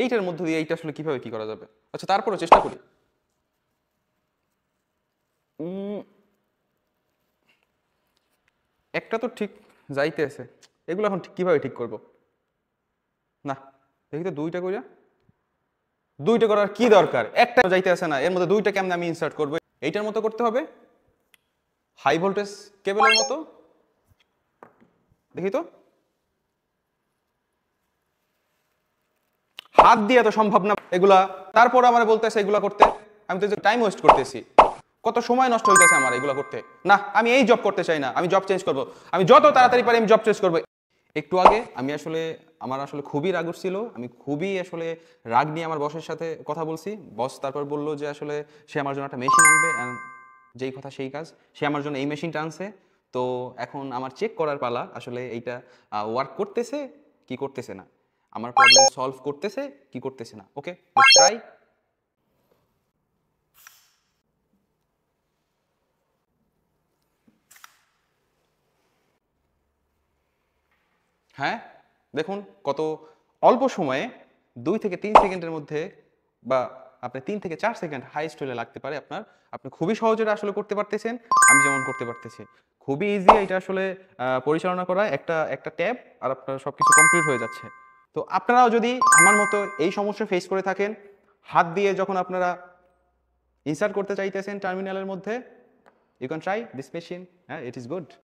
এইটার মধ্যে দিয়ে এইটা আসলে কিভাবে কি করা যাবে? আচ্ছা তারপরে চেষ্টা করি। একটা তো ঠিক যাইতে আছে, এগুলো এখন কিভাবে ঠিক করব? না, দেখি তো দুইটা কইরা, দুইটা করার কি দরকার? একটা যাইতে আছে না, এর মধ্যে দুইটা কেমনে আমি ইনসার্ট করব? এইটার মতো করতে হবে, হাই ভোল্টেজ কেবলের মতো। দেখি তো, হাত দিয়ে তো সম্ভব না এগুলা। তারপর আমার বলতেছে এগুলা করতে, আমি তো টাইম ওয়েস্ট করতেছি, কত সময় নষ্ট হইতেছে আমার এগুলা করতে। না, আমি এই জব করতে চাই না, আমি জব চেঞ্জ করব, আমি যত তাড়াতাড়ি পারি আমি জব চেঞ্জ করব। একটু আগে আমি আসলে আমার আসলে খুবই রাগ উঠছিল, আমি খুবই আসলে রাগ নিয়ে আমার বসের সাথে কথা বলছি। বস তারপর বললো যে আসলে সে আমার জন্য একটা মেশিন আনবে, যেই কথা সেই কাজ, সে আমার জন্য এই মেশিনটা আনছে। তো এখন আমার চেক করার পালা আসলে এইটা ওয়ার্ক করতেছে কি করতেছে না, আমার প্রবলেম সলভ করতেছে কি করতেছে না। ওকে, লেটস ট্রাই। হ্যাঁ, দেখুন কত অল্প সময়ে 2 থেকে 3 সেকেন্ডের মধ্যে, বা আপনি 3 থেকে 4 সেকেন্ড হাইস্ট হলে লাগতে পারে আপনার, আপনি খুবই সহজে এটা আসলে করতে পারতেছেন, আমি যেমন করতে পারতেছি। খুবই ইজি এটা আসলে পরিচালনা করা, একটা একটা ট্যাব আর আপনার সব কিছু কমপ্লিট হয়ে যাচ্ছে। তো আপনারাও যদি আমার মতো এই সমস্যা ফেস করে থাকেন, হাত দিয়ে যখন আপনারা ইনসার্ট করতে চাইতেছেন টার্মিনালের মধ্যে, you can try this machine. হ্যাঁ, ইট ইজ গুড।